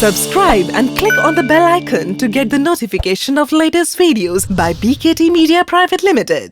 Subscribe and click on the bell icon to get the notification of latest videos by BKT Media Private Limited.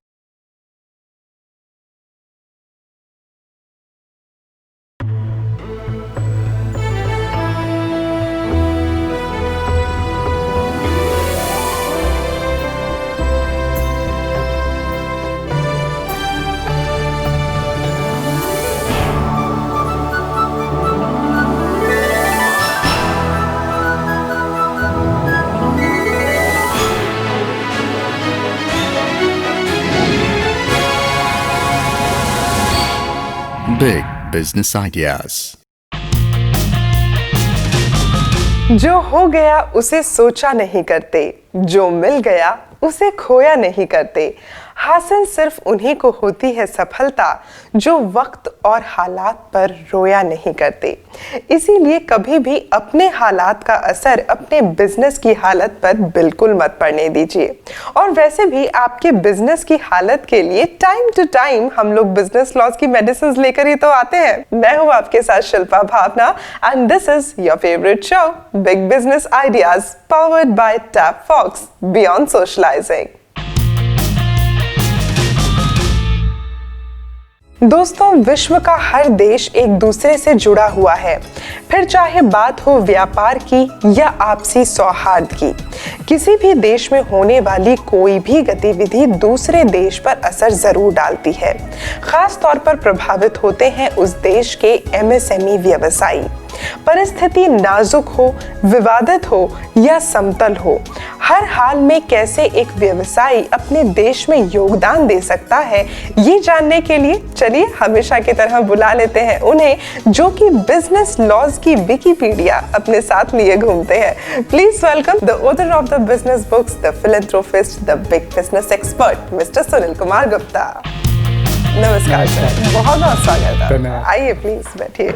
Big business ideas. जो हो गया उसे सोचा नहीं करते, जो मिल गया उसे खोया नहीं करते। हासिल सिर्फ उन्हीं को होती है सफलता जो वक्त और हालात पर रोया नहीं करते। इसीलिए कभी भी अपने हालात का असर अपने बिजनेस की हालत पर बिल्कुल मत पड़ने दीजिए। और वैसे भी आपके बिजनेस की हालत के लिए टाइम टू टाइम हम लोग बिजनेस लॉस की मेडिसिन लेकर ही तो आते हैं। मैं हूं आपके साथ Shilpa Bhavna and this is your favourite show big business ideas powered by Tap Fox beyond socialising. दोस्तों, विश्व का हर देश एक दूसरे से जुड़ा हुआ है, फिर चाहे बात हो व्यापार की या आपसी सौहार्द की। किसी भी देश में होने वाली कोई भी गतिविधि दूसरे देश पर असर जरूर डालती है। खास तौर पर प्रभावित होते हैं उस देश के एमएसएमई व्यवसायी। परिस्थिति नाजुक हो, विवादित हो या समतल हो, हर हाल में कैसे एक व्यवसायी अपने देश में योगदान दे सकता है, ये जानने के लिए चलिए हमेशा की तरह बुला लेते हैं उन्हें जो कि बिजनेस लॉज की विकिपीडिया अपने साथ लिए घूमते हैं। Please welcome the author of the business books, the philanthropist, the big business expert mister Sunil Kumar Gupta. नमस्कार सर, बहुत बहुत स्वागत है। आइए प्लीज बैठिए।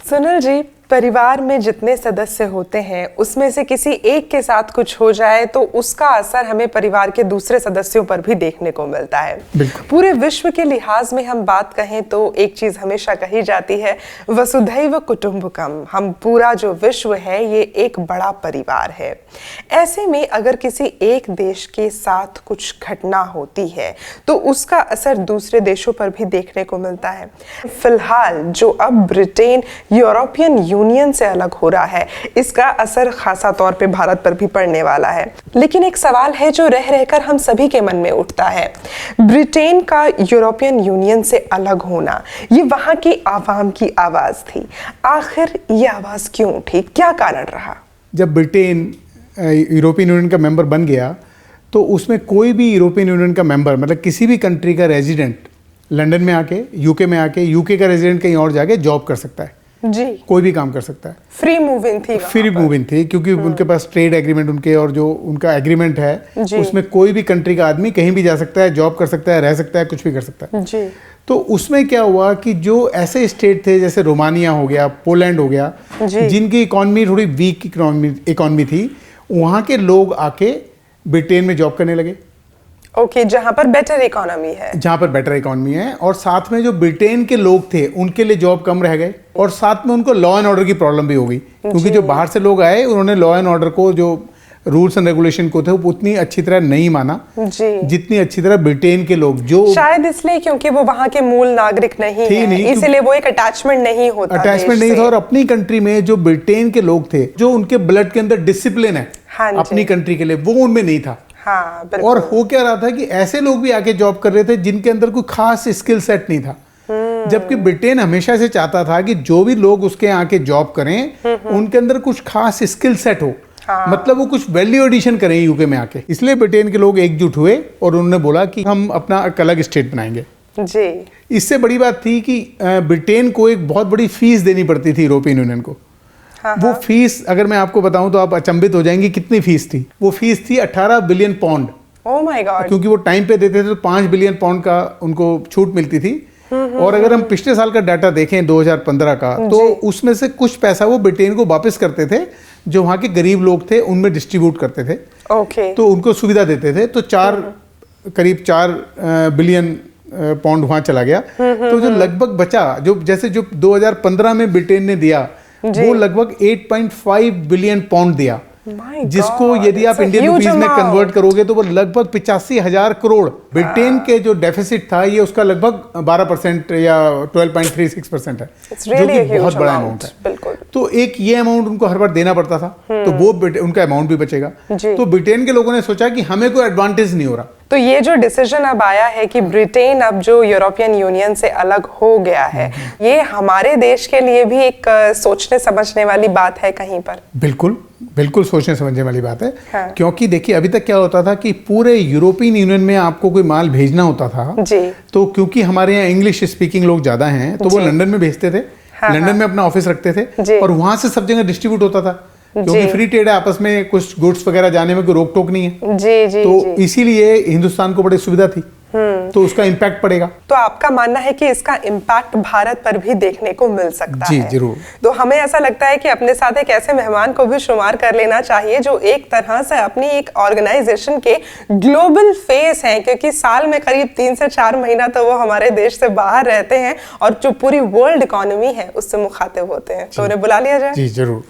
सुनील जी, परिवार में जितने सदस्य होते हैं उसमें से किसी एक के साथ कुछ हो जाए तो उसका असर हमें परिवार के दूसरे सदस्यों पर भी देखने को मिलता है। पूरे विश्व के लिहाज में हम बात कहें तो एक चीज हमेशा कही जाती है, वसुधैव कुटुंबकम। हम पूरा जो विश्व है ये एक बड़ा परिवार है। ऐसे में अगर किसी एक देश के साथ कुछ घटना होती है तो उसका असर दूसरे देशों पर भी देखने को मिलता है। फिलहाल जो अब ब्रिटेन यूरोपियन यूनियन से अलग हो रहा है, इसका असर खासा तौर पे भारत पर भी पड़ने वाला है। लेकिन एक सवाल है जो रह रहकर हम सभी के मन में उठता है, ब्रिटेन का यूरोपियन यूनियन से अलग होना, ये वहां की आवाम की आवाज थी। आखिर ये आवाज क्यों उठी, क्या कारण रहा? जब ब्रिटेन यूरोपियन यूनियन का मेंबर बन गया तो उसमें कोई भी यूरोपियन यूनियन का मेंबर, मतलब किसी भी कंट्री का रेजिडेंट लंदन में आके, यूके में आके, यूके का रेजिडेंट कहीं और जाके जॉब कर सकता है जी, कोई भी काम कर सकता है। फ्री मूविंग थी क्योंकि उनके पास ट्रेड एग्रीमेंट, उनके और जो उनका एग्रीमेंट है उसमें कोई भी कंट्री का आदमी कहीं भी जा सकता है, जॉब कर सकता है, रह सकता है, कुछ भी कर सकता है जी। तो उसमें क्या हुआ कि जो ऐसे स्टेट थे जैसे रोमानिया हो गया, पोलैंड हो गया, जिनकी इकॉनमी थोड़ी वीक इकॉनमी थी, वहाँ के लोग आके ब्रिटेन में जॉब करने लगे। ओके, जहाँ पर बेटर इकोनॉमी है और साथ में जो ब्रिटेन के लोग थे उनके लिए जॉब कम रह गए और साथ में उनको लॉ एंड ऑर्डर की प्रॉब्लम भी हो गई, क्योंकि जो बाहर से लोग आए उन्होंने लॉ एंड ऑर्डर को, जो रूल्स एंड रेगुलेशन को थे, वो उतनी अच्छी तरह नहीं माना जितनी अच्छी तरह ब्रिटेन के लोग, जो शायद इसलिए क्योंकि वो वहाँ के मूल नागरिक नहीं है, इसलिए वो एक अटैचमेंट नहीं था। और अपनी कंट्री में जो ब्रिटेन के लोग थे, जो उनके ब्लड के अंदर डिसिप्लिन है अपनी कंट्री के लिए, वो उनमें नहीं था। हाँ, और हो क्या रहा था कि ऐसे लोग भी आके जॉब कर रहे थे जिनके अंदर कोई खास स्किल सेट नहीं था। जबकि ब्रिटेन हमेशा से चाहता था कि जो भी लोग उसके आके जॉब करें उनके अंदर कुछ खास स्किल सेट हो। मतलब वो कुछ वैल्यू एडिशन करें यूके में आके। इसलिए ब्रिटेन के लोग एकजुट हुए और उन्होंने बोला कि हम अपना एक अलग स्टेट बनाएंगे जी। इससे बड़ी बात थी कि ब्रिटेन को एक बहुत बड़ी फीस देनी पड़ती थी यूरोपियन यूनियन को। वो फीस अगर मैं आपको बताऊं तो आप अचंभित हो जाएंगे, कितनी फीस थी। वो फीस थी 18 billion pound. Oh my God. क्योंकि वो टाइम पे देते थे तो 5 बिलियन पाउंड का उनको छूट मिलती थी। और अगर हम पिछले साल का डाटा देखें 2015 का, तो उसमें से कुछ पैसा वो ब्रिटेन को वापस करते थे, जो वहाँ के गरीब लोग थे उनमें डिस्ट्रीब्यूट करते थे। तो उनको सुविधा देते थे। तो करीब 4 बिलियन पाउंड वहाँ चला गया। तो जो लगभग बचा, जो 2015 में ब्रिटेन ने दिया जी। वो लगभग 8.5 बिलियन पाउंड दिया, My जिसको God, यदि आप it's a Indian huge rupees में amount. कन्वर्ट करोगे तो वो लगभग 85,000 करोड़। ब्रिटेन के जो डेफिसिट था ये उसका लगभग 12% या 12.36% है, It's जो really a कि बहुत huge बड़ा amount, अमाउंट है। बिल्कुल। तो एक ये अमाउंट उनको हर बार देना पड़ता था, तो वो उनका अमाउंट भी बचेगा। जी। तो ब्रिटेन के लोगों ने सोचा कि हमें कोई एडवांटेज नहीं हो रहा, तो ये जो डिसीजन अब आया है कि ब्रिटेन अब जो यूरोपियन यूनियन से अलग हो गया है, ये हमारे देश के लिए भी एक सोचने समझने वाली बात है कहीं पर। बिल्कुल बिल्कुल सोचने समझने वाली बात है। हाँ। क्योंकि देखिए अभी तक क्या होता था कि पूरे यूरोपियन यूनियन में आपको कोई माल भेजना होता था, जी। तो क्योंकि हमारे यहाँ इंग्लिश स्पीकिंग लोग ज्यादा हैं तो वो जी। लंदन में भेजते थे, हाँ, लंदन में अपना ऑफिस रखते जी। थे और वहां से सब जगह डिस्ट्रीब्यूट होता था, क्योंकि जी। फ्री ट्रेड है, आपस में कुछ गुड्स वगैरह जाने में कोई रोक टोक नहीं है। जी जी तो जी। इसीलिए हिंदुस्तान को बड़ी सुविधा थी, तो उसका इम्पैक्ट पड़ेगा। तो आपका मानना है कि इसका इम्पैक्ट भारत पर भी देखने को मिल सकता जी, है? जरूर। तो हमें ऐसा लगता है कि अपने साथ एक ऐसे मेहमान को भी शुमार कर लेना चाहिए जो एक तरह से अपनी एक ऑर्गेनाइजेशन के ग्लोबल फेस हैं, क्योंकि साल में करीब 3 से 4 महीना तो वो हमारे देश से बाहर रहते हैं और जो पूरी वर्ल्ड इकोनॉमी है उससे मुखातिब होते हैं। तो उन्हें बुला लिया जाए। जी जरूर।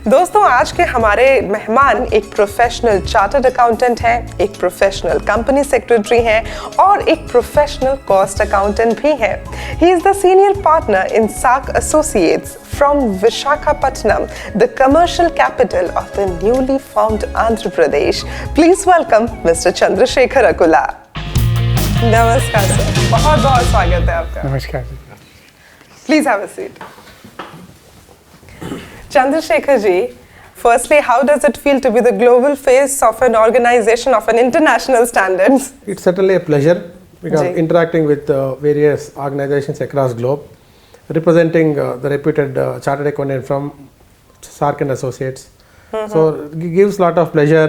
दोस्तों, आज के हमारे मेहमान एक प्रोफेशनल चार्टर्ड अकाउंटेंट हैं, एक प्रोफेशनल कंपनी सेक्रेटरी हैं और एक प्रोफेशनल कॉस्ट अकाउंटेंट भी हैं। He is the senior partner in Saak associates from Visakhapatnam, the commercial capital of the newly formed Andhra Pradesh. Please welcome mister Chandrashekhar Akula. नमस्कार सर, बहुत बहुत स्वागत है आपका। नमस्कार। Please have a seat. Chandrasekhar ji, firstly, how does it feel to be the global face of an organization of an international standards? It's certainly a pleasure because Ji. interacting with various organizations across globe, representing the reputed chartered accountant from Sark and Associates. So it gives a lot of pleasure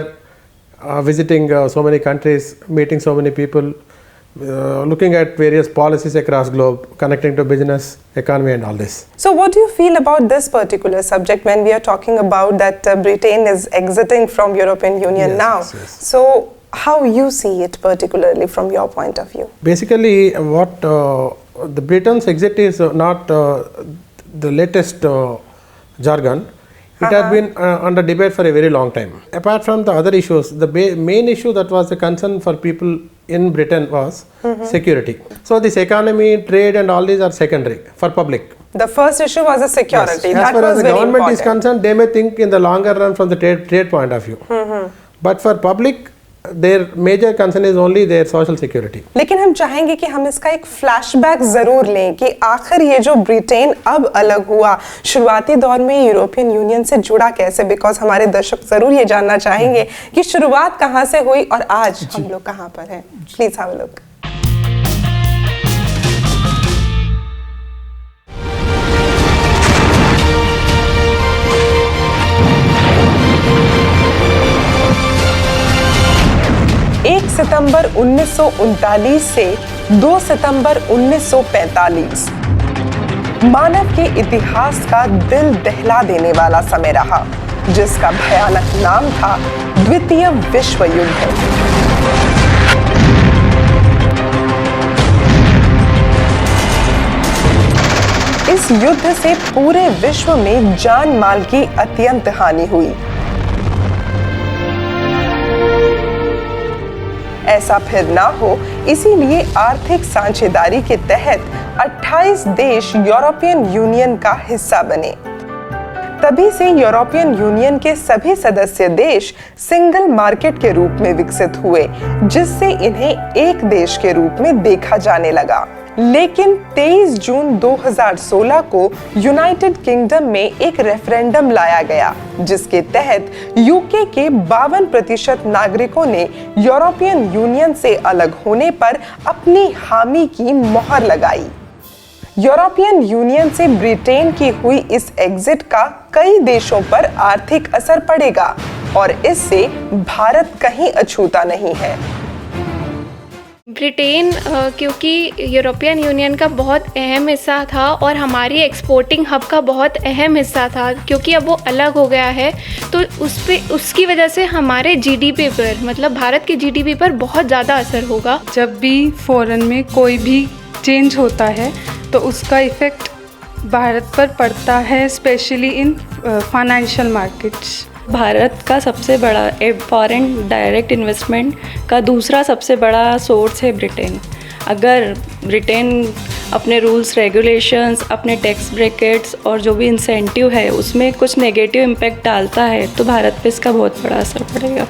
visiting so many countries, meeting so many people, looking at various policies across globe, connecting to business, economy and all this. So what do you feel about this particular subject when we are talking about that Britain is exiting from European Union Yes, now? yes. So how you see it particularly from your point of view? Basically, what the Britain's exit is not the latest jargon. It has been under debate for a very long time. Apart from the other issues, the main issue that was a concern for people in Britain was security. So this economy, trade and all these are secondary for public. The first issue was the security. As That far was as the very government is important. concerned, they may think in the longer run from the trade point of view. But for public, their major concern is only their social security. लेकिन हम चाहेंगे कि हम इसका एक flashback जरूर लें कि आखिर ये जो ब्रिटेन अब अलग हुआ, शुरुआती दौर में यूरोपियन यूनियन से जुड़ा कैसे, बिकॉज हमारे दर्शक जरूर ये जानना चाहेंगे कि शुरुआत कहाँ से हुई और आज हम लोग कहाँ पर हैं। Please have a look. सितंबर 1939 से 2 सितंबर 1945 मानव के इतिहास का दिल दहला देने वाला समय रहा, जिसका भयानक नाम था द्वितीय विश्व युद्ध। इस युद्ध से पूरे विश्व में जान माल की अत्यंत हानि हुई। ऐसा फिर ना हो, इसीलिए आर्थिक साझेदारी के तहत 28 देश यूरोपियन यूनियन का हिस्सा बने। तभी से यूरोपियन यूनियन के सभी सदस्य देश सिंगल मार्केट के रूप में विकसित हुए, जिससे इन्हें एक देश के रूप में देखा जाने लगा। लेकिन 23 जून 2016 को यूनाइटेड किंगडम में एक रेफरेंडम लाया गया, जिसके तहत यूके के 52% नागरिकों ने यूरोपियन यूनियन से अलग होने पर अपनी हामी की मोहर लगाई। यूरोपियन यूनियन से ब्रिटेन की हुई इस एग्जिट का कई देशों पर आर्थिक असर पड़ेगा और इससे भारत कहीं अछूता नहीं है। ब्रिटेन क्योंकि यूरोपियन यूनियन का बहुत अहम हिस्सा था और हमारी एक्सपोर्टिंग हब का बहुत अहम हिस्सा था, क्योंकि अब वो अलग हो गया है तो उसकी वजह से हमारे जीडीपी पर, मतलब भारत के जीडीपी पर बहुत ज़्यादा असर होगा। जब भी फॉरेन में कोई भी चेंज होता है तो उसका इफ़ेक्ट भारत पर पड़ता है, specially in financial markets. Bharat का सबसे बड़ा फॉरेन डायरेक्ट इन्वेस्टमेंट का दूसरा सबसे बड़ा सोर्स है ब्रिटेन। अगर ब्रिटेन अपने रूल्स रेगुलेशंस, अपने टैक्स ब्रैकेट्स और जो भी इंसेंटिव है उसमें कुछ नेगेटिव इम्पैक्ट डालता है तो भारत पे इसका बहुत बड़ा असर पड़ेगा।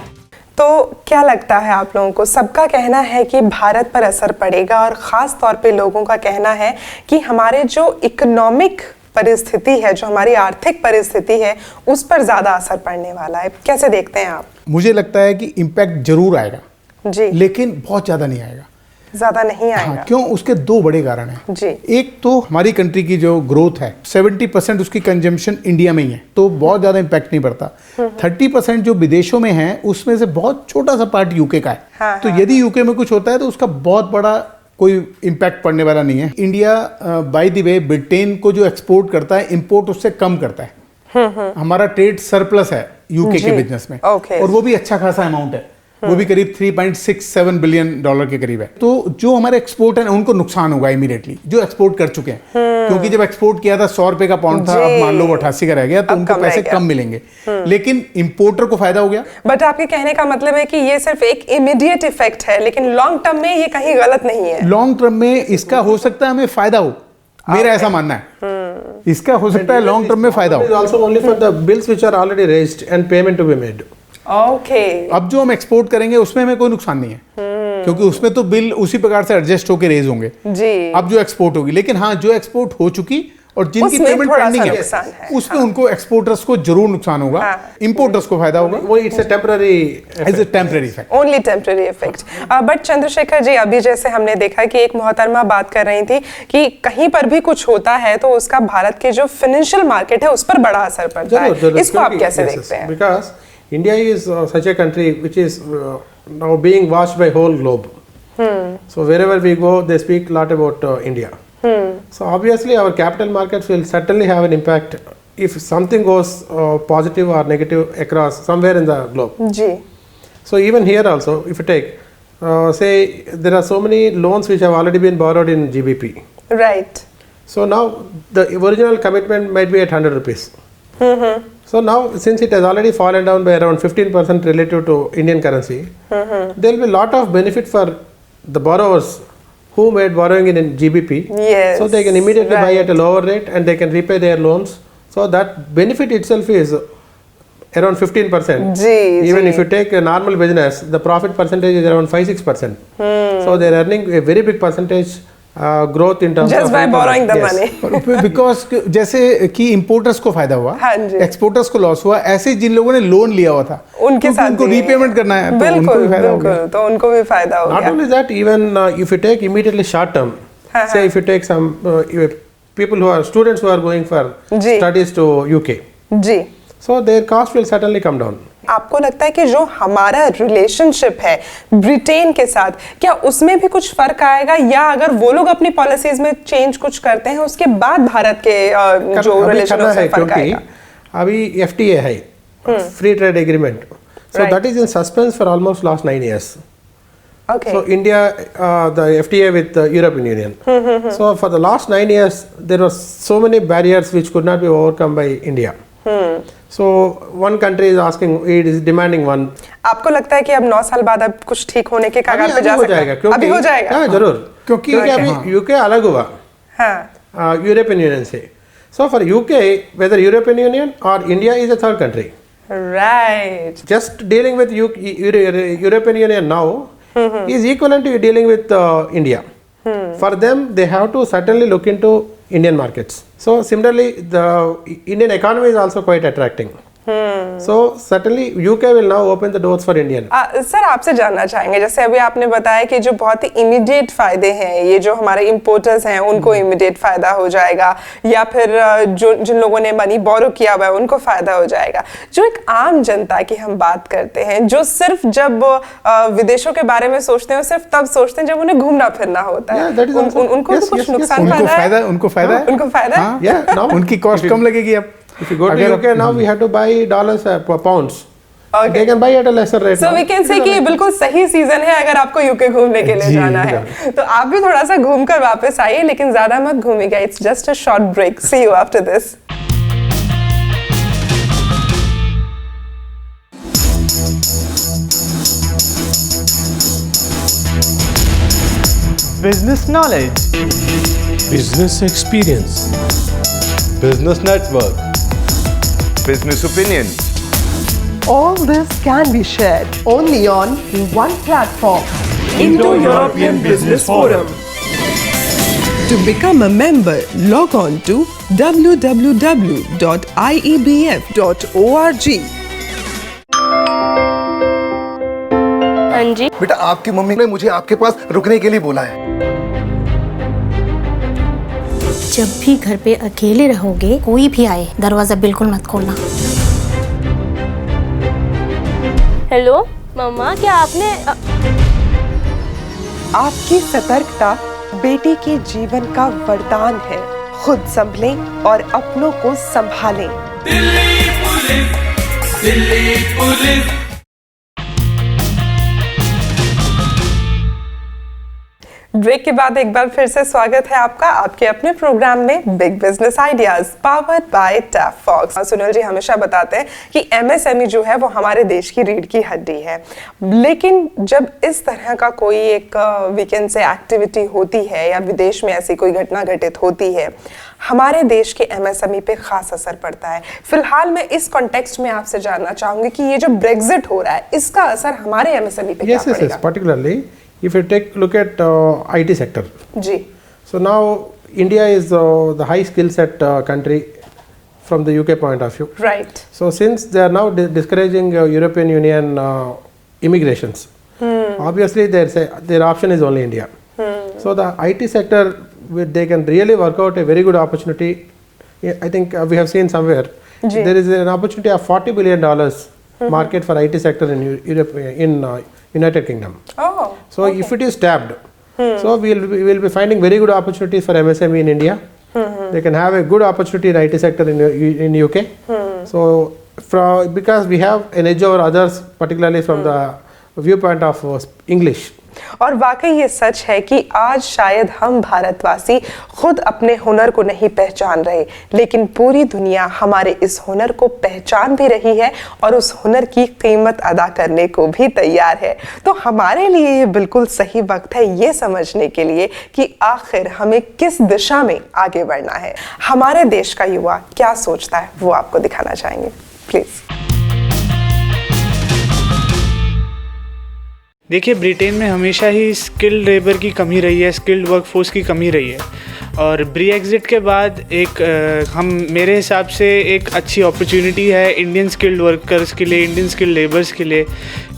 तो क्या लगता है आप लोगों को? सबका कहना है कि भारत पर असर पड़ेगा और ख़ास तौर पे लोगों का कहना है कि हमारे जो इकोनॉमिक परिस्थिति है, जो हमारी आर्थिक परिस्थिति है, उस पर ज़्यादा असर पड़ने वाला है। कैसे देखते हैं आप? मुझे लगता है कि इम्पैक्ट जरूर आएगा जी, लेकिन बहुत ज़्यादा नहीं आएगा। ज़्यादा नहीं आएगा। हाँ, क्यों? उसके दो बड़े कारण हैं जी। एक तो हमारी कंट्री की जो ग्रोथ है 70% उसकी कंजम्पशन इंडिया में ही है, तो बहुत ज़्यादा इम्पैक्ट नहीं पड़ता। 30% जो विदेशों में है उसमें से बहुत छोटा सा पार्ट यूके का है। हाँ, तो यदि यूके में कुछ होता है तो उसका बहुत बड़ा कोई इम्पैक्ट पड़ने वाला नहीं है। India by the way Britain को जो एक्सपोर्ट करता है, इंपोर्ट उससे कम करता है। हमारा ट्रेड सरप्लस है यूके के बिजनेस में, ओके। और वो भी अच्छा खासा अमाउंट है, वो भी करीब 3.67 बिलियन डॉलर के करीब है। तो जो हमारे एक्सपोर्ट है उनको नुकसान होगा इमीडिएटली, जो एक्सपोर्ट कर चुके हैं। क्योंकि जब एक्सपोर्ट किया था 100 रुपए का पाउंड था, अब मान लो 88 का रह गया, तो उनको पैसे कम मिलेंगे। लेकिन इंपोर्टर को फायदा हो गया। बट आपके कहने का मतलब है कि ये सिर्फ एक इमीडिएट इफेक्ट है, लेकिन लॉन्ग टर्म में ये कहीं गलत नहीं है। लॉन्ग टर्म में इसका हो सकता है हमें फायदा हो, मेरा ऐसा मानना है। इसका हो सकता है लॉन्ग टर्म में फायदा हो। also only for the bills which are already raised and payment to be made. Okay. अब जो हम एक्सपोर्ट करेंगे उसमें हमें कोई नुकसान नहीं है, क्योंकि उसमें तो बिल उसी प्रकार से एडजस्ट होकर रेज होंगे जी। अब जो एक्सपोर्ट होगी, लेकिन हाँ जो एक्सपोर्ट हो चुकी और जिनकी उसमें पेमेंट थोड़ा पेंडिंग सा है, नुकसान है। उसमें हाँ। उनको एक्सपोर्टर्स को जरूर नुकसान होगा। हाँ। इंपोर्टर्स को फायदा होगा। वो it's a temporary as a temporary effect. Only temporary effect. But Chandrashekhar ji, अभी जैसे हमने देखा कि एक मोहतरमा बात कर रही थी कि कहीं पर भी कुछ होता है तो उसका भारत के जो फाइनेंशियल मार्केट है उस पर बड़ा असर पड़ता है। इसको आप कैसे देखते हैं? Because India is such a country which is now being watched by whole globe. So wherever we go, they speak a lot about India. So obviously our capital markets will certainly have an impact if something goes positive or negative across somewhere in the globe. जी। So even here also, if you take, say there are so many loans which have already been borrowed in GBP. Right. So now the original commitment might be at 100 rupees. So now since it has already fallen down by around 15% relative to Indian currency, there will be a lot of benefit for the borrowers who made borrowing in GBP. Yes, So they can immediately buy right. at a lower rate and they can repay their loans. So that benefit itself is around 15%. जी, Even जी। if you take a normal business, the profit percentage is around 5-6%. So they are earning a very big percentage growth in terms Just of by income. borrowing the Yes. money. Because जैसे कि importers को फायदा हुआ, हाँ जी। Exporters को loss हुआ, ऐसे जिन लोगों ने लोन लिया हुआ था उनके क्योंकि साथ उनको भी रीपेमेंट करना है, तो उनको बिल्कुल भी फायदा हो गया। बिल्कुल, तो उनको भी फायदा हो Not गया। only that, even if you take immediately short term, say if you take some people who are students who are going for ji. studies to UK, ji. so their cost will certainly come down. आपको लगता है कि जो हमारा relationship है Britain के साथ, क्या उसमें भी कुछ फर्क आएगा, या अगर वो लोग अपनी पॉलिसीज में चेंज कुछ करते हैं उसके बाद भारत के जो अभी रिलेशन करना है में फर्क क्योंकि आएगा? अभी FTA है, free trade agreement. So Right. that is in suspense for almost last 9 years. Okay. So India, the FTA with the European Union. So for the last 9 years, there were so many barriers which could not be overcome by India. So one country is asking, it is demanding one. आपको लगता है कि अब 9 साल बाद अब कुछ ठीक होने के कगार पे जा हो सकता जाएगा है? क्योंकि अभी हो जाएगा? हाँ जरूर, क्योंकि अभी यूके अलग हुआ हाँ। यूरोपियन यूनियन से. So for UK, whether European Union or India is a third country. Right. Just dealing with European Union now is equivalent to dealing with India. For them, they have to certainly look into Indian markets. So similarly, the Indian economy is also quite attracting. So certainly UK will now open the doors for Indian. Sir आपसे जानना चाहेंगे, जैसे अभी आपने बताया कि जो बहुत ही इमीडिएट फायदे हैं, ये जो हमारे इंपोर्टर्स हैं उनको इमीडिएट फायदा हो जाएगा, या फिर जो जिन लोगों ने मनी बोरो किया हुआ है उनको फायदा हो जाएगा। जो एक आम जनता की हम बात करते हैं, जो सिर्फ जब विदेशों के बारे में सोचते हैं, सिर्फ तब सोचते हैं जब उन्हें घूमना फिरना होता है, Yeah, that is also- उनको yes, तो कुछ yes, yes. नुकसान उनको फायदा फायदा है? उनको फायदा है। उनको फायदा है? Yeah, now उनकी कॉस्ट कम लगेगी अब। if you go to UK now, we have to buy dollars, pounds. Okay. They can buy at a lesser rate. So we can say कि ये बिल्कुल सही सीजन है अगर आपको यूके घूमने के लिए जाना है। तो आप भी थोड़ा सा घूम कर वापस आइए, लेकिन ज्यादा मत घूमिएगा। It's just a short break. See you after this. Business knowledge, business experience, business network, business opinion. All this can be shared only on one platform, Indo-European Business Forum. To become a member, log on to www.iebf.org. हाँ जी। बेटा आपकी mummy ने मुझे आपके पास रुकने के लिए बोला है। जब भी घर पे अकेले रहोगे, कोई भी आए दरवाजा बिल्कुल मत खोलना। हेलो मम्मा, क्या आपने आपकी सतर्कता बेटी के जीवन का वरदान है। खुद संभलें और अपनों को संभालें। Delhi police, Delhi police. Break के बाद एक बार फिर से स्वागत है आपका आपके अपने प्रोग्राम में big business ideas powered by Tap Fox. Sunil ji हमेशा बताते हैं कि एमएसएमई जो है वो हमारे देश की रीढ़ की हड्डी है, लेकिन जब इस तरह का कोई एक वीकेंड से एक्टिविटी होती है या विदेश में ऐसी कोई घटना घटित होती है, हमारे देश के एमएसएमई पे खास असर पड़ता है। फिलहाल मैं इस कॉन्टेक्स्ट में आपसे जानना चाहूंगी कि ये जो ब्रेक्जिट हो रहा है इसका असर हमारे एमएसएमई पे क्या पड़ेगा? Particularly if you look at IT sector. Ji. So now India is the high skill set country from the UK point of view. Right. So since they are now discouraging European Union immigrations, obviously their option is only India. So the IT sector, they can really work out a very good opportunity. I think we have seen somewhere there is an opportunity of $40 billion market for IT sector in Europe, in United Kingdom. Oh. So if it is tapped, so we will be finding very good opportunities for MSME in India. They can have a good opportunity in IT sector in UK. So because we have an edge over others, particularly from the viewpoint of English. और वाकई ये सच है कि आज शायद हम भारतवासी खुद अपने हुनर को नहीं पहचान रहे, लेकिन पूरी दुनिया हमारे इस हुनर को पहचान भी रही है और उस हुनर की कीमत अदा करने को भी तैयार है। तो हमारे लिए ये बिल्कुल सही वक्त है ये समझने के लिए कि आखिर हमें किस दिशा में आगे बढ़ना है। हमारे देश का युवा क्या सोचता है वो आपको दिखाना चाहेंगे, प्लीज। देखिए, ब्रिटेन में हमेशा ही स्किल्ड लेबर की कमी रही है, स्किल्ड वर्कफोर्स की कमी रही है, और ब्रेक्जिट के बाद मेरे हिसाब से एक अच्छी अपॉर्चुनिटी है इंडियन स्किल्ड वर्कर्स के लिए, इंडियन स्किल्ड लेबर्स के लिए,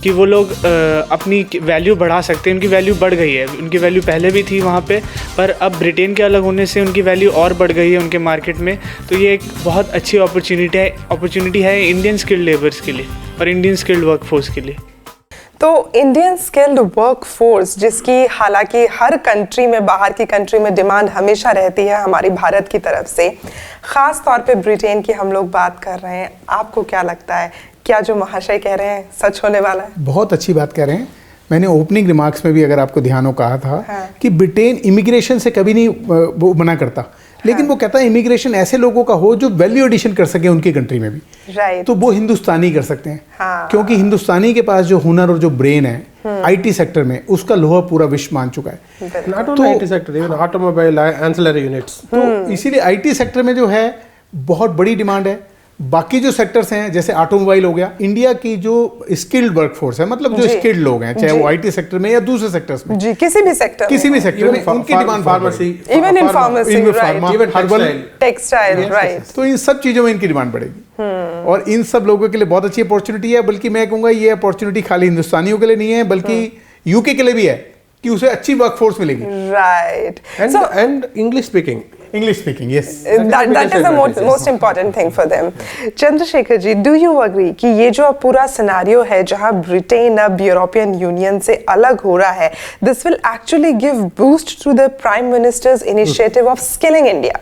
कि वो लोग अपनी वैल्यू बढ़ा सकते हैं। उनकी वैल्यू बढ़ गई है, उनकी वैल्यू पहले भी थी वहाँ पे, पर अब ब्रिटेन के अलग होने से उनकी वैल्यू और बढ़ गई है उनके मार्केट में। तो ये एक बहुत अच्छी अपॉर्चुनिटी है इंडियन स्किल्ड लेबर्स के लिए और इंडियन स्किल्ड वर्कफोर्स के लिए। तो इंडियन स्किल्ड वर्कफोर्स, जिसकी हालांकि हर कंट्री में, बाहर की कंट्री में डिमांड हमेशा रहती है हमारी भारत की तरफ से, ख़ास तौर पे ब्रिटेन की हम लोग बात कर रहे हैं, आपको क्या लगता है, क्या जो महाशय कह रहे हैं सच होने वाला है? बहुत अच्छी बात कह रहे हैं। मैंने ओपनिंग रिमार्क्स में भी, अगर आपको ध्यान हो, कहा था कि ब्रिटेन इमिग्रेशन से कभी नहीं वो मना करता, लेकिन वो कहता है इमिग्रेशन ऐसे लोगों का हो जो वैल्यू एडिशन कर सके उनकी कंट्री में भी। तो वो हिंदुस्तानी कर सकते हैं, क्योंकि हिंदुस्तानी के पास जो हुनर और जो ब्रेन है आईटी सेक्टर में, उसका लोहा पूरा विश्व मान चुका है। Not only IT sector, even automobile, ancillary units. तो इसीलिए आईटी सेक्टर में जो है बहुत बड़ी डिमांड है। बाकी जो सेक्टर्स हैं जैसे ऑटोमोबाइल हो गया, इंडिया की जो स्किल्ड वर्कफोर्स है, मतलब जो स्किल्ड लोग हैं, चाहे वो आईटी सेक्टर में या दूसरे सेक्टर्स में, जी, किसी भी सेक्टर में उनकी demand, pharmacy, even in pharmacy, herbal, textile, right. तो इन सब चीजों में इनकी डिमांड बढ़ेगी और इन सब लोगों के लिए बहुत अच्छी अपॉर्चुनिटी है। बल्कि मैं कहूँगा ये अपॉर्चुनिटी खाली हिंदुस्तानियों के लिए नहीं है, बल्कि यूके के लिए भी है कि उसे अच्छी वर्कफोर्स मिलेगी। Right, and English speaking, yes. That is the most important thing for them. Chandrashekhar ji, do you agree कि ये जो पूरा सिनेरियो है जहाँ ब्रिटेन अब यूरोपियन यूनियन से अलग हो रहा है, this will actually give boost to the Prime Minister's initiative of skilling India?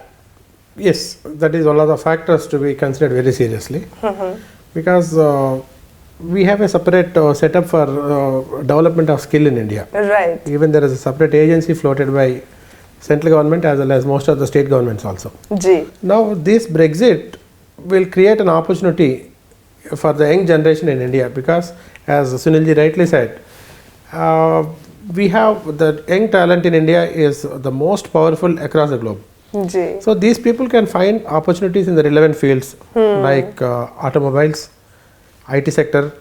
Yes, that is one of the factors to be considered very seriously, because we have a separate setup for development of skill in India. Right. Even there is a separate agency floated by central government as well as most of the state governments also. Ji. Now this Brexit will create an opportunity for the young generation in India, because as Sunilji rightly said, we have the young talent in India is the most powerful across the globe. जी. So these people can find opportunities in the relevant fields like automobiles, IT sector,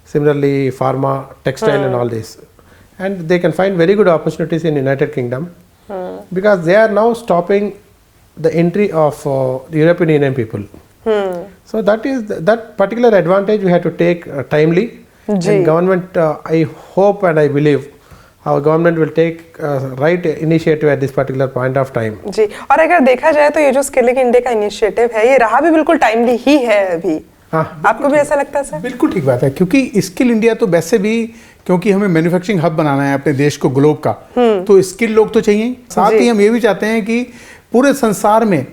similarly pharma, textile and all this, and they can find very good opportunities in United Kingdom, because they are now stopping the entry of the European Union people. So that is that particular advantage we have to take timely. And government, I hope and I believe our government will take right initiative at this particular point of time. जी. और अगर देखा जाए तो ये जो skilling India का initiative है, ये रहा भी बिल्कुल टाइमली ही है अभी. आपको भी ऐसा लगता है सर? बिल्कुल ठीक बात है, क्योंकि स्किल इंडिया तो वैसे भी, क्योंकि हमें मैन्युफैक्चरिंग हब बनाना है अपने देश को ग्लोब का, तो स्किल लोग तो चाहिए. साथ ही हम ये भी चाहते हैं कि पूरे संसार में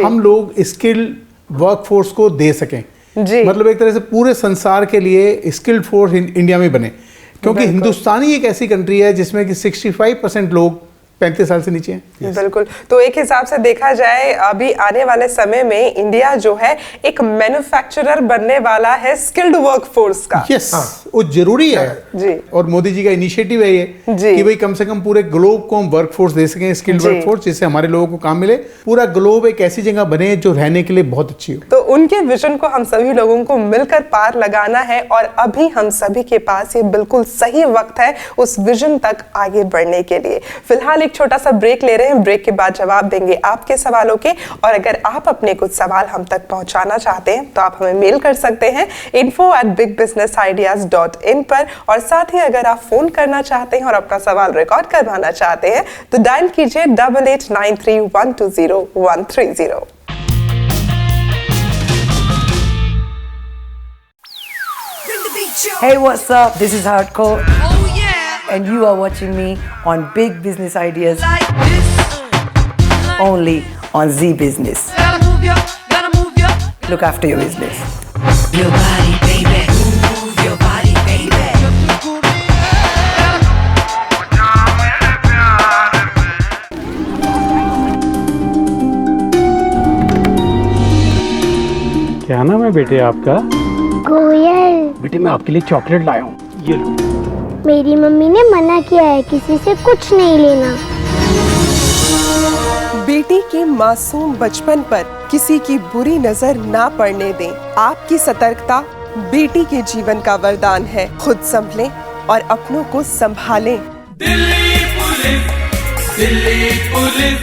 हम लोग स्किल वर्कफोर्स को दे सकें. मतलब एक तरह से पूरे संसार के लिए स्किल्ड फोर्स इंडिया में बने, क्योंकि हिंदुस्तानी एक ऐसी कंट्री है जिसमें कि 65% लोग 35 साल से नीचे हैं. बिल्कुल. तो एक हिसाब से देखा जाए अभी आने वाले समय में इंडिया जो है एक मैन्युफैक्चरर बनने वाला है स्किल्ड वर्कफोर्स का. यस, वो जरूरी है जी. और मोदी जी का इनिशिएटिव है ये कि भाई कम से कम पूरे ग्लोब को हम वर्कफोर्स दे सकें, स्किल्ड वर्कफोर्स, जिससे हमारे लोगों को काम मिले. पूरा ग्लोब एक ऐसी जगह बने जो रहने के लिए बहुत अच्छी हो. तो उनके विजन को हम सभी लोगों को मिलकर पार लगाना है, और अभी हम सभी के पास ये बिल्कुल सही वक्त है उस विजन तक आगे बढ़ने के लिए. फिलहाल एक छोटा सा ब्रेक ले रहे हैं. ब्रेक के बाद जवाब देंगे आपके सवालों के, और अगर आप अपने कुछ सवाल हम तक पहुंचाना चाहते हैं तो आप हमें मेल कर सकते हैं info@bigbusinessideas.in पर, और साथ ही अगर आप फोन करना चाहते हैं और अपना सवाल रिकॉर्ड करवाना चाहते हैं तो डायल कीजिए 8893120130. Hey, what's up? This is Hardcore. And you are watching me on Big Business Ideas, only on Z Business. Look after your business. Your body, baby. Move your body, baby. क्या नाम है बेटे आपका? कोयल. बेटे मैं आपके लिए चॉकलेट लाया हूँ, ये लो. मेरी मम्मी ने मना किया है किसी से कुछ नहीं लेना. बेटी के मासूम बचपन पर किसी की बुरी नजर ना पड़ने दें. आपकी सतर्कता बेटी के जीवन का वरदान है. खुद संभलें और अपनों को संभालें. Delhi police, Delhi police.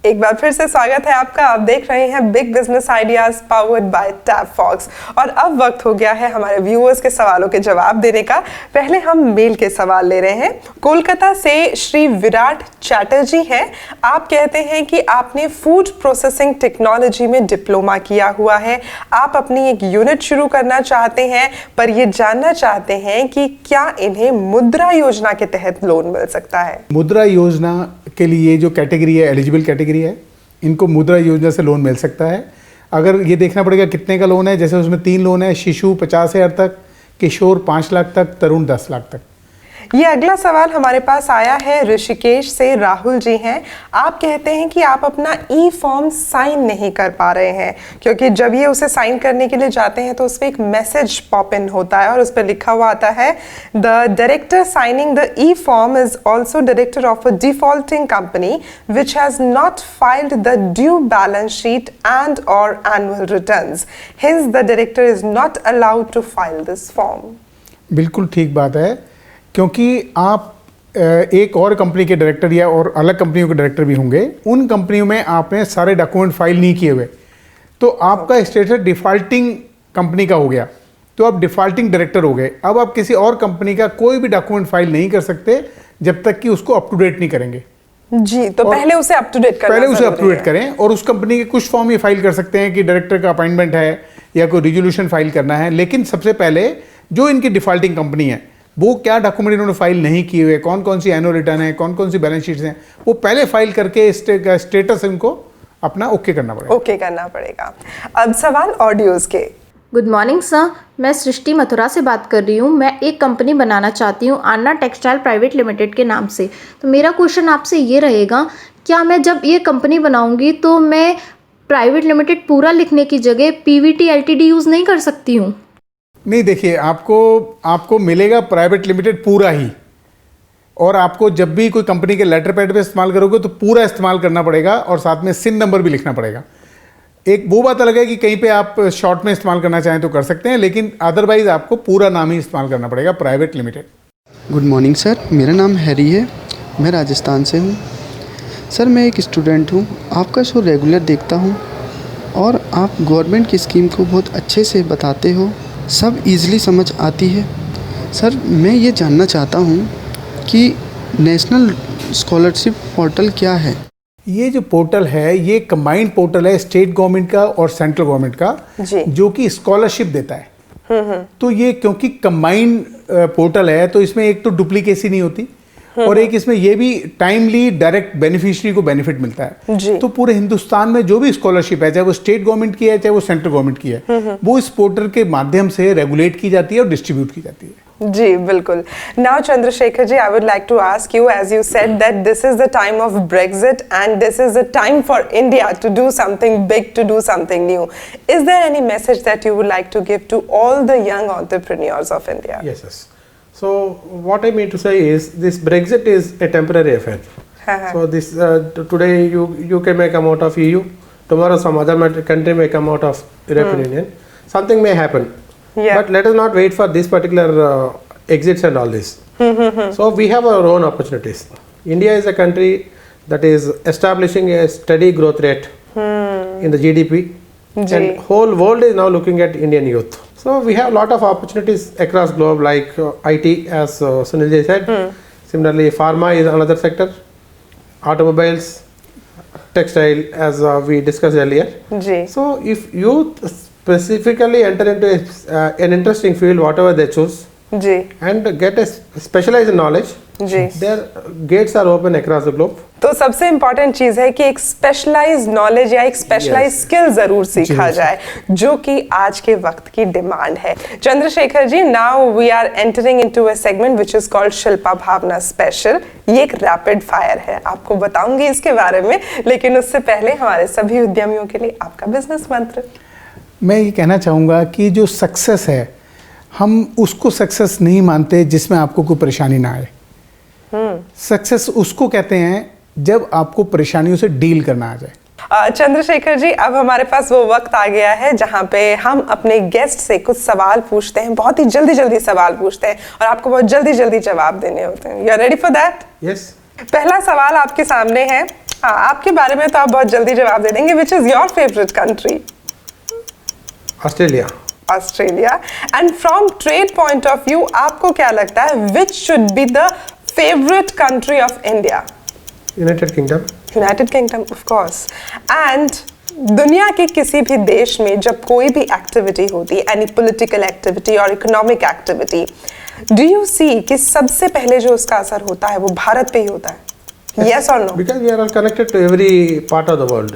एक बार फिर से स्वागत है आपका. आप देख रहे हैं big business ideas powered by Tab Fox, और अब वक्त हो गया है हमारे व्यूअर्स के सवालों के जवाब देने का. पहले हम मेल के सवाल ले रहे हैं. कोलकाता से श्री विराट चैटर्जी हैं. आप कहते हैं कि आपने फूड प्रोसेसिंग टेक्नोलॉजी में डिप्लोमा किया हुआ है. आप अपनी एक यूनिट शुरू करना चाहते हैं, पर ये जानना चाहते हैं कि क्या इन्हें मुद्रा योजना के तहत लोन मिल सकता है. मुद्रा योजना के लिए जो कैटेगरी है, एलिजिबल कैटेगरी है, इनको मुद्रा योजना से लोन मिल सकता है. अगर ये देखना पड़ेगा कितने का लोन है. जैसे उसमें 3 लोन है, शिशु 50,000 तक, किशोर 5 लाख तक, तरुण 10 लाख तक. ये अगला सवाल हमारे पास आया है ऋषिकेश से. राहुल जी हैं. आप कहते हैं कि आप अपना ई फॉर्म साइन नहीं कर पा रहे हैं, क्योंकि जब ये उसे साइन करने के लिए जाते हैं तो उस पर एक मैसेज पॉप इन होता है और उस पर लिखा हुआ आता है the director signing the e form is also director of a defaulting company which has not filed the due balance sheet and और annual returns. Hence the director is not allowed to file this form. बिल्कुल ठीक बात है, क्योंकि आप एक और company के डायरेक्टर या और अलग कंपनियों के डायरेक्टर भी होंगे. उन कंपनियों में आपने सारे डॉक्यूमेंट फाइल नहीं किए हुए, तो आपका स्टेटस डिफॉल्टिंग कंपनी का हो गया, तो आप डिफॉल्टिंग डायरेक्टर हो गए. अब आप किसी और कंपनी का कोई भी डॉक्यूमेंट फाइल नहीं कर सकते जब तक कि उसको अप टू डेट नहीं करेंगे. जी, तो पहले उसे अप टू डेट करें, और उस कंपनी के कुछ फॉर्म ये फाइल कर सकते हैं कि डायरेक्टर का अपॉइंटमेंट है या कोई रिजोल्यूशन फाइल करना है. लेकिन सबसे पहले जो इनकी डिफॉल्टिंग कंपनी है वो क्या डॉक्यूमेंट इन्होंने फाइल नहीं किए हुए, कौन कौन सी एनुअल रिटर्न है, कौन कौन सी बैलेंस शीट्स हैं, वो पहले फाइल करके स्टेटस इनको अपना ओके करना पड़ेगा। ओके करना पड़ेगा। अब सवाल ऑडियोज के। गुड मॉर्निंग सर, मैं सृष्टि मथुरा से बात कर रही हूँ। मैं एक कंपनी बनाना चाहती हूँ अन्ना टेक्सटाइल प्राइवेट लिमिटेड के नाम से। तो मेरा क्वेश्चन आपसे ये रहेगा, क्या मैं जब ये कंपनी बनाऊँगी तो मैं प्राइवेट लिमिटेड पूरा लिखने की जगह PVT LTD यूज़ नहीं कर सकती हूँ? नहीं, देखिए आपको मिलेगा प्राइवेट लिमिटेड पूरा ही, और आपको जब भी कोई कंपनी के लेटर पैड पे इस्तेमाल करोगे तो पूरा इस्तेमाल करना पड़ेगा और साथ में सिन नंबर भी लिखना पड़ेगा। एक वो बात अलग है कि कहीं पे आप शॉर्ट में इस्तेमाल करना चाहें तो कर सकते हैं, लेकिन अदरवाइज आपको पूरा नाम ही इस्तेमाल करना पड़ेगा, private limited. Good morning sir, मेरा नाम हैरी है, मैं राजस्थान से हूँ। सर मैं एक स्टूडेंट हूँ, आपका शो रेगुलर देखता हूँ और आप गवर्नमेंट की स्कीम को बहुत अच्छे से बताते हो, सब इजीली समझ आती है। सर मैं ये जानना चाहता हूँ कि नेशनल स्कॉलरशिप पोर्टल क्या है? ये जो पोर्टल है ये कंबाइंड पोर्टल है स्टेट गवर्नमेंट का और सेंट्रल गवर्नमेंट का, जो कि स्कॉलरशिप देता है। तो ये क्योंकि कंबाइंड पोर्टल है तो इसमें एक तो डुप्लीकेसी नहीं होती और एक इसमें ये भी टाइमली डायरेक्ट बेनिफिशियरी को बेनिफिट मिलता है। तो पूरे हिंदुस्तान में जो भी स्कॉलरशिप है, चाहे वो स्टेट गवर्नमेंट की है चाहे वो सेंट्रल गवर्नमेंट की है, वो इस पोर्टल के माध्यम से रेगुलेट की जाती है और डिस्ट्रीब्यूट की जाती है। जी बिल्कुल। Now Chandrashekhar ji, I would like to ask you, as you said that this is the time of Brexit and this is the time for India to do something big, to do something new. Is there any message that you would like to give to all the young entrepreneurs of India? Yes, yes. So what I mean to say is this Brexit is a temporary affair. So this today you can may come out of EU, tomorrow some other country may come out of European Union. Something may happen. But let us not wait for this particular exits and all this. So we have our own opportunities. India is a country that is establishing a steady growth rate in the GDP, and whole world is now looking at Indian youth. So we have a lot of opportunities across globe, like IT, as Sunil ji said. Similarly, pharma is another sector, automobiles, textile, as we discussed earlier. So if youth specifically enter into an interesting field, whatever they choose, and get a specialized knowledge, their gates are open across the globe. तो सबसे important चीज है कि एक specialise knowledge या एक specialise skill जरूर सीखा जाए, जो कि आज के वक्त की डिमांड है। Chandrashekhar ji, now we are entering into a segment which is called Shilpa Bhavna special. ये एक रैपिड फायर है, आपको बताऊंगी इसके बारे में, लेकिन उससे पहले हमारे सभी उद्यमियों के लिए आपका बिजनेस मंत्र। मैं ये कहना चाहूँगा कि जो सक्सेस है, हम उसको सक्सेस नहीं मानते जिसमें आपको कोई परेशानी ना आए। सक्सेस उसको कहते हैं जब आपको परेशानियों से डील करना आ जाए। चंद्रशेखर जी, अब हमारे पास वो वक्त आ गया है जहाँ पे हम अपने गेस्ट से कुछ सवाल पूछते हैं, बहुत ही जल्दी सवाल पूछते हैं और आपको बहुत जल्दी जवाब देने होते हैं। You are ready for that? Yes. पहला सवाल आपके सामने है। आपके बारे में तो आप बहुत जल्दी जवाब दे देंगे। Which is your favourite country? Australia. And from trade point of view आपको क्या लगता है, which should be the favourite country of India? United kingdom. United kingdom, of course. And दुनिया के किसी भी देश में जब कोई भी एक्टिविटी होती है, एनी पॉलिटिकल एक्टिविटी और economic activity, do you see कि सबसे पहले जो उसका असर होता है वो भारत पे ही होता है? यस और no? Because we are all connected to every part of the world.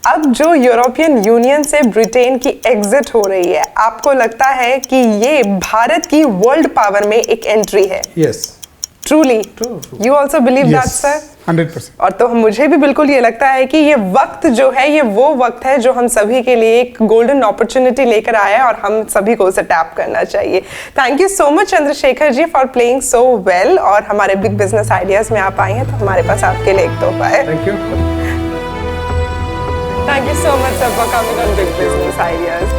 अब जो यूरोपियन यूनियन से ब्रिटेन की एग्जिट हो रही है, आपको लगता है कि ये भारत की वर्ल्ड पावर में एक एंट्री है? Yes. Truly? You also believe that sir? 100%। और तो मुझे भी बिल्कुल ये लगता है कि ये वक्त जो है, ये वो वक्त है जो हम सभी के लिए एक गोल्डन अपॉर्चुनिटी लेकर आया है और हम सभी को उसे टैप करना चाहिए। Thank you so much Chandrashekhar ji for playing so well, और हमारे बिग बिजनेस आइडियाज में आप आए हैं तो हमारे पास आपके लिए एक तोहफा है। Thank you. Thank you so much sir for coming on Big Business Ideas.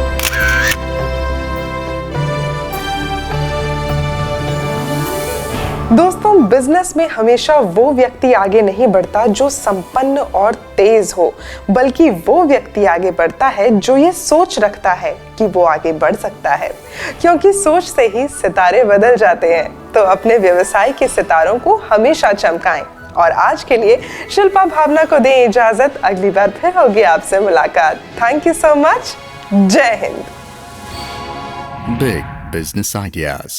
दोस्तों, बिजनेस में हमेशा वो व्यक्ति आगे नहीं बढ़ता जो संपन्न और तेज हो, बल्कि वो व्यक्ति आगे बढ़ता है जो ये सोच रखता है कि वो आगे बढ़ सकता है, क्योंकि सोच से ही सितारे बदल जाते हैं। तो अपने व्यवसाय के सितारों को हमेशा चमकाएं। और आज के लिए शिल्पा भावना को दें इजाजत, अगली बार फिर होगी आपसे मुलाकात। Thank you so much. जय हिंद। Big Business Ideas.